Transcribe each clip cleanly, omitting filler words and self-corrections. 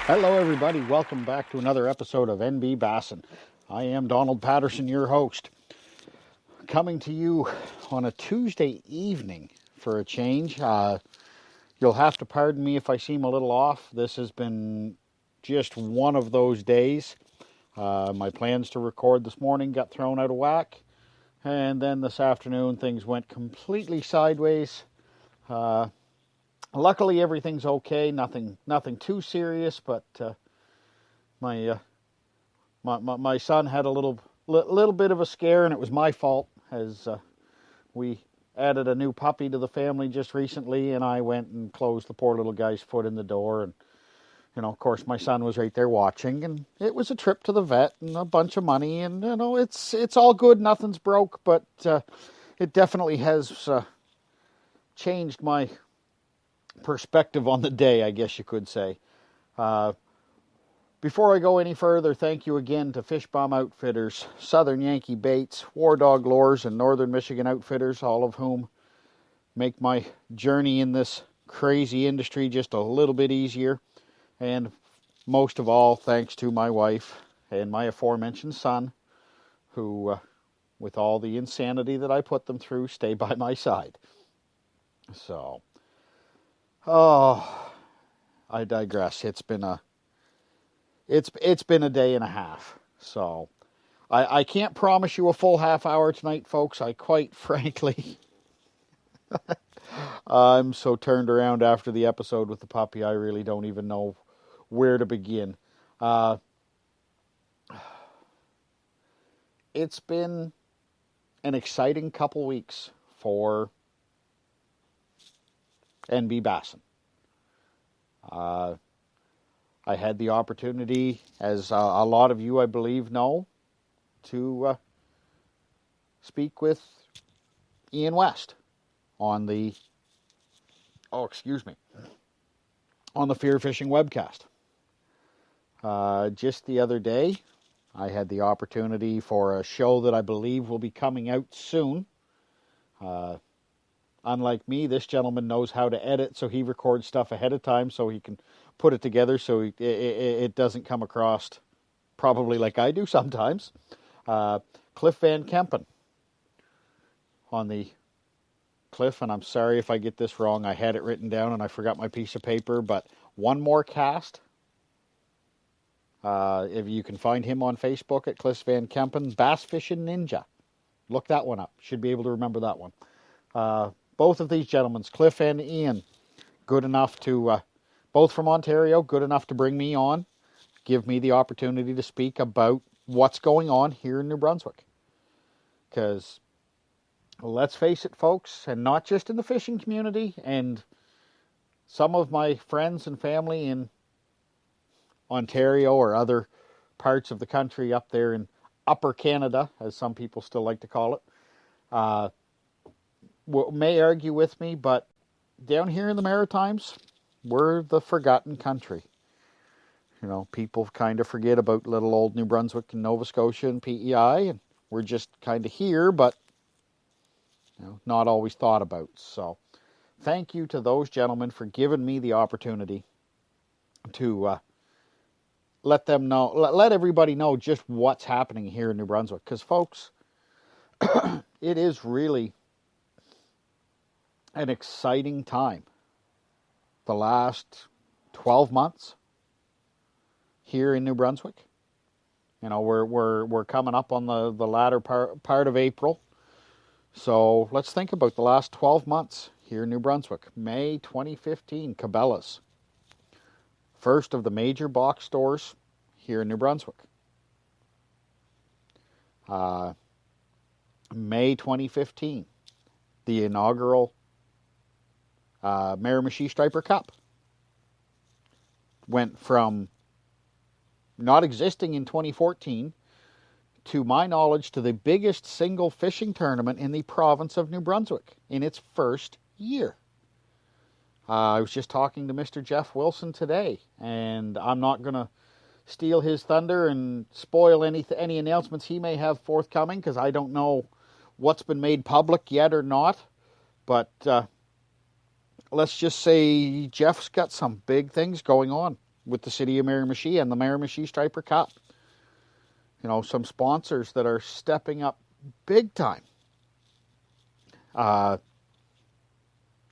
Hello, everybody. Welcome back to another episode of NB Bassin. I am Donald Patterson, your host, coming to you on a Tuesday evening for a change. You'll have to pardon me if I seem a little off. This has been just one of those days. My plans to record this morning got thrown out of whack, and then this afternoon things went completely sideways. Luckily, everything's okay. Nothing too serious. But my son had a little bit of a scare, and it was my fault, as we added a new puppy to the family just recently, and I went and closed the poor little guy's foot in the door. And of course, my son was right there watching, and it was a trip to the vet and a bunch of money, and it's all good. Nothing's broke, but it definitely has changed my perspective on the day, I guess you could say. Before I go any further, thank you again to Fish Bomb Outfitters, Southern Yankee Baits, War Dog Lures, and Northern Michigan Outfitters, all of whom make my journey in this crazy industry just a little bit easier. And most of all, thanks to my wife and my aforementioned son, who, with all the insanity that I put them through, stay by my side. So, I digress. It's been a day and a half. So I can't promise you a full half hour tonight, folks. I quite frankly, I'm so turned around after the episode with the puppy, I really don't even know where to begin. It's been an exciting couple weeks for NB Bassin. I had the opportunity, as a lot of you, I believe, know, to speak with Ian West on the Fear Fishing webcast. Just the other day, I had the opportunity for a show that I believe will be coming out soon. Unlike me, this gentleman knows how to edit, so he records stuff ahead of time so he can put it together so it doesn't come across probably like I do sometimes. Cliff Van Kempen on the Cliff, and I'm sorry if I get this wrong. I had it written down and I forgot my piece of paper, but One More Cast. If you can find him on Facebook at Cliff Van Kempen, Bass Fishing Ninja. Look that one up. Should be able to remember that one. Both of these gentlemen, Cliff and Ian, good enough to, both from Ontario, good enough to bring me on, give me the opportunity to speak about what's going on here in New Brunswick. Because, let's face it, folks, and not just in the fishing community, and some of my friends and family in Ontario or other parts of the country up there in Upper Canada, as some people still like to call it, may argue with me, but down here in the Maritimes, we're the forgotten country. People kind of forget about little old New Brunswick and Nova Scotia and PEI, and we're just kind of here, but not always thought about. So thank you to those gentlemen for giving me the opportunity to let everybody know just what's happening here in New Brunswick. Because, folks, it is really an exciting time. The last 12 months here in New Brunswick. We're coming up on the latter part of April. So let's think about the last 12 months here in New Brunswick. May 2015, Cabela's. First of the major box stores here in New Brunswick. May 2015, the inaugural Miramichi Striper Cup. Went from not existing in 2014 to my knowledge to the biggest single fishing tournament in the province of New Brunswick in its first year. I was just talking to Mr. Jeff Wilson today, and I'm not going to steal his thunder and spoil any announcements he may have forthcoming, because I don't know what's been made public yet or not. But let's just say Jeff's got some big things going on with the city of Miramichi and the Miramichi Striper Cup. You know, some sponsors that are stepping up big time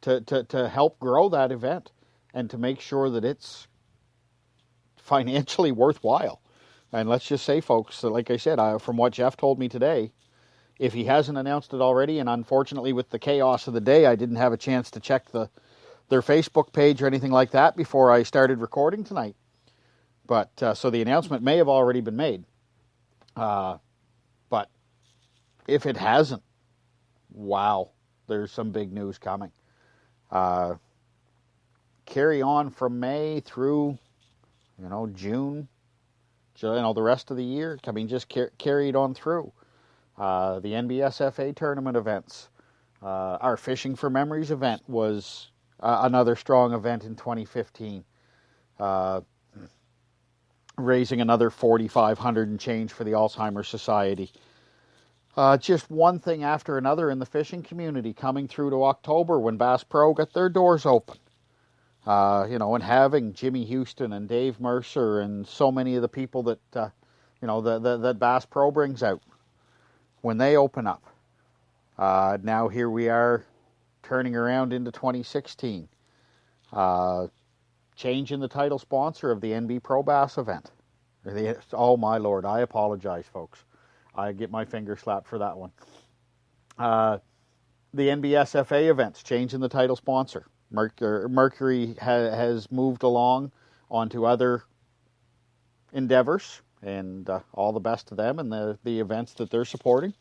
to help grow that event and to make sure that it's financially worthwhile. And let's just say, folks, that like I said, from what Jeff told me today, if he hasn't announced it already, and unfortunately with the chaos of the day, I didn't have a chance to check their Facebook page or anything like that before I started recording tonight. But so the announcement may have already been made. But if it hasn't, wow, there's some big news coming. Carry on from May through, June, the rest of the year. I mean, just carried on through. The NBSFA tournament events. Our Fishing for Memories event was another strong event in 2015. Raising another $4,500 and change for the Alzheimer's Society. Just one thing after another in the fishing community coming through to October when Bass Pro got their doors open. And having Jimmy Houston and Dave Mercer and so many of the people that, that Bass Pro brings out when they open up. Now here we are turning around into 2016. Changing the title sponsor of the NB Pro Bass event. Oh my Lord, I apologize, folks. I get my finger slapped for that one. The NBSFA events, changing the title sponsor. Mercury has moved along onto other endeavors, and all the best to them and the events that they're supporting.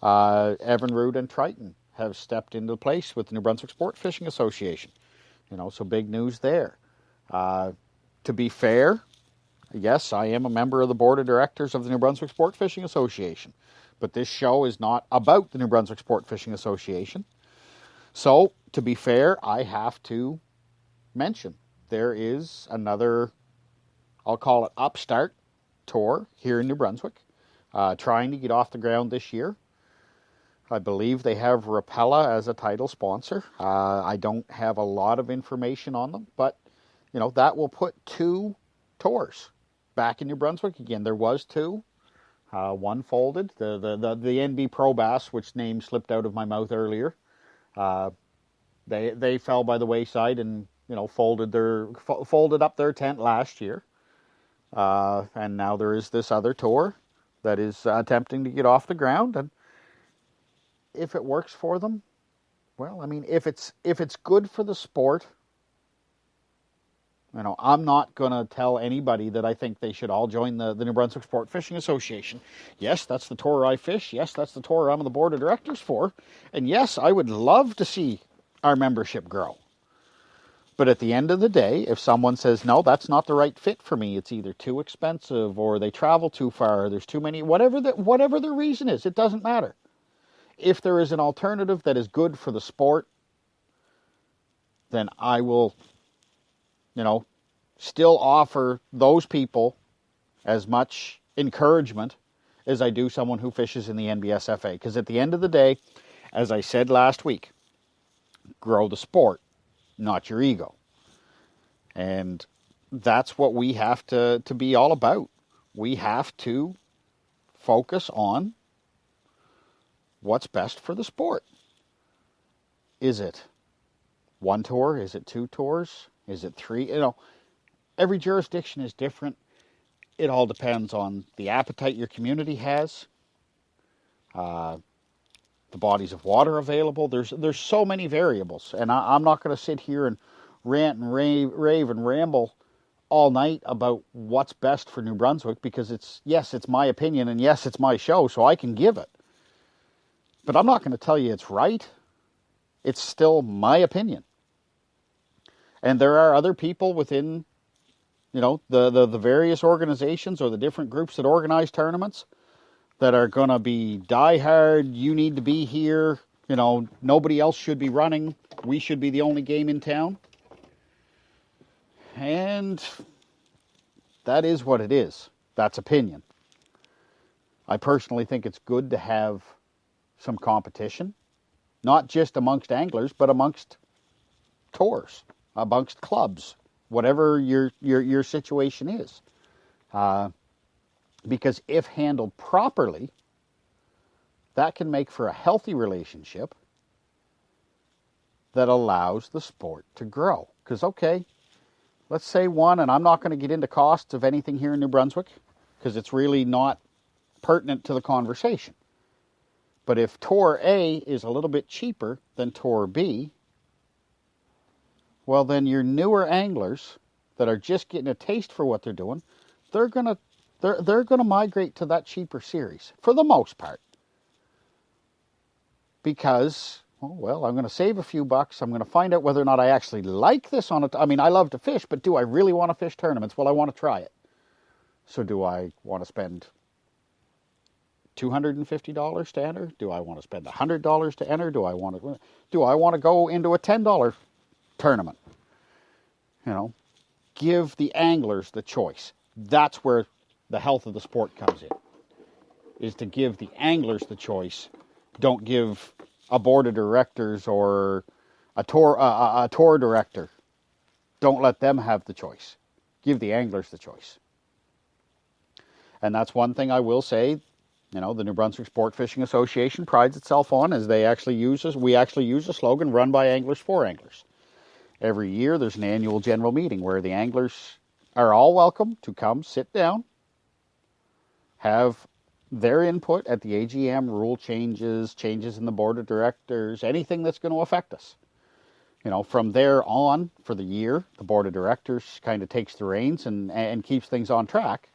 Evinrude and Triton have stepped into place with the New Brunswick Sport Fishing Association. So big news there. To be fair, yes, I am a member of the board of directors of the New Brunswick Sport Fishing Association, but this show is not about the New Brunswick Sport Fishing Association. So, to be fair, I have to mention there is another, I'll call it upstart tour here in New Brunswick, trying to get off the ground this year. I believe they have Rapella as a title sponsor. I don't have a lot of information on them, but that will put 2 tours back in New Brunswick again. There was 2. One folded. The NB Pro Bass, which name slipped out of my mouth earlier. They fell by the wayside and folded up their tent last year. And now there is this other tour that is attempting to get off the ground. And if it works for them, well, I mean, if it's good for the sport. I'm not going to tell anybody that I think they should all join the New Brunswick Sport Fishing Association. Yes, that's the tour I fish. Yes, that's the tour I'm on the board of directors for. And yes, I would love to see our membership grow. But at the end of the day, if someone says, no, that's not the right fit for me, it's either too expensive or they travel too far, or there's too many, whatever the reason is, it doesn't matter. If there is an alternative that is good for the sport, then I will still offer those people as much encouragement as I do someone who fishes in the NBSFA. Because at the end of the day, as I said last week, grow the sport, not your ego. And that's what we have to be all about. We have to focus on what's best for the sport. Is it 1 tour? Is it 2 tours? Is it 3? Every jurisdiction is different. It all depends on the appetite your community has, the bodies of water available. There's so many variables, and I'm not going to sit here and rant and rave and ramble all night about what's best for New Brunswick, because it's my opinion, and yes, it's my show, so I can give it. But I'm not going to tell you it's right. It's still my opinion. And there are other people within, the various organizations or the different groups that organize tournaments that are going to be diehard, you need to be here, nobody else should be running, we should be the only game in town. And that is what it is. That's opinion. I personally think it's good to have some competition, not just amongst anglers, but amongst tours, amongst clubs, whatever your situation is. Because if handled properly, that can make for a healthy relationship that allows the sport to grow. Because, okay, let's say one, and I'm not going to get into costs of anything here in New Brunswick, because it's really not pertinent to the conversation. But if Tour A is a little bit cheaper than Tour B, well, then your newer anglers that are just getting a taste for what they're doing, they're gonna migrate to that cheaper series for the most part. Because, well, I'm going to save a few bucks. I'm going to find out whether or not I actually like this on it. I mean, I love to fish, but do I really want to fish tournaments? Well, I want to try it. So do I want to spend $250 to enter? Do I want to spend $100 to enter? Do I want to go into a $10 tournament? You know, give the anglers the choice. That's where the health of the sport comes in, is to give the anglers the choice. Don't give a board of directors or a tour director. Don't let them have the choice. Give the anglers the choice. And that's one thing I will say, you know, the New Brunswick Sport Fishing Association prides itself on, is we actually use a slogan, run by anglers for anglers. Every year there's an annual general meeting where the anglers are all welcome to come sit down, have their input at the AGM, rule changes in the board of directors, anything that's going to affect us. You know, from there on for the year, the board of directors kind of takes the reins and keeps things on track.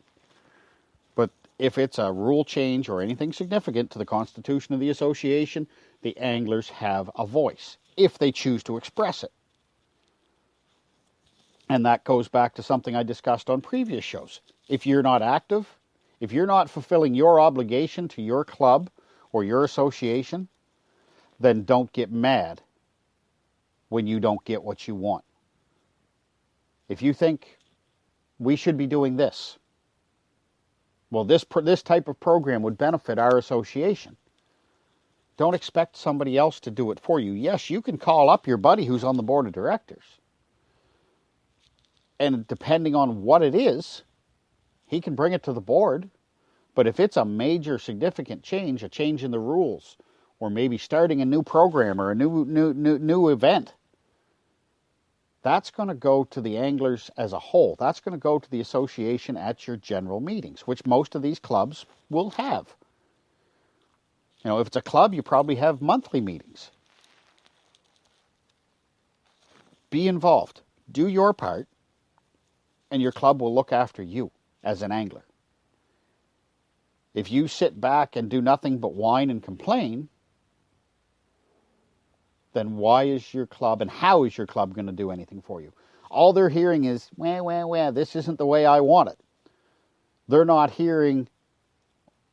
But if it's a rule change or anything significant to the constitution of the association, the anglers have a voice if they choose to express it. And that goes back to something I discussed on previous shows. If you're not active, if you're not fulfilling your obligation to your club or your association, then don't get mad when you don't get what you want. If you think we should be doing this, well, this type of program would benefit our association, don't expect somebody else to do it for you. Yes, you can call up your buddy who's on the board of directors, and depending on what it is, he can bring it to the board. But if it's a major significant change, a change in the rules, or maybe starting a new program or a new event, that's going to go to the anglers as a whole. That's going to go to the association at your general meetings, which most of these clubs will have. You know, if it's a club, you probably have monthly meetings. Be involved. Do your part, and your club will look after you as an angler. If you sit back and do nothing but whine and complain, then why is your club and how is your club going to do anything for you? All they're hearing is, wah, this isn't the way I want it. They're not hearing,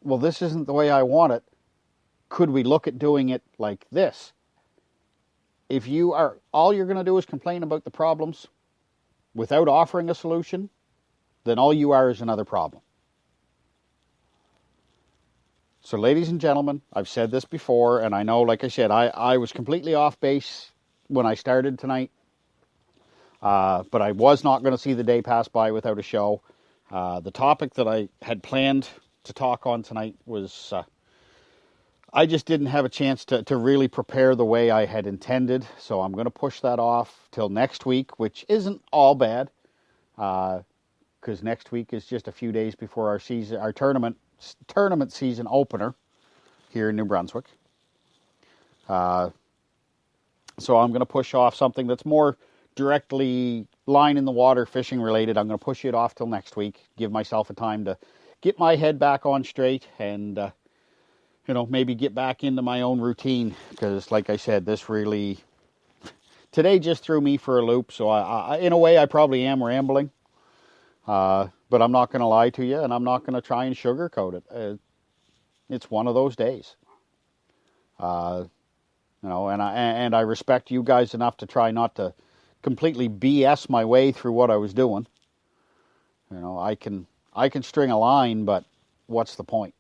well, this isn't the way I want it. Could we look at doing it like this? If all you're going to do is complain about the problems without offering a solution, then all you are is another problem. So, ladies and gentlemen, I've said this before, and I know, like I said, I was completely off base when I started tonight. But I was not going to see the day pass by without a show. The topic that I had planned to talk on tonight was, I just didn't have a chance to really prepare the way I had intended. So I'm going to push that off till next week, which isn't all bad. Because next week is just a few days before our tournament season opener here in New Brunswick. So I'm going to push off something that's more directly line in the water fishing related. I'm going to push it off till next week, give myself a time to get my head back on straight and, maybe get back into my own routine. Because like I said, today just threw me for a loop. So I in a way, I probably am rambling. But I'm not going to lie to you, and I'm not going to try and sugarcoat it. It's one of those days. And I respect you guys enough to try not to completely BS my way through what I was doing. I can string a line, but what's the point?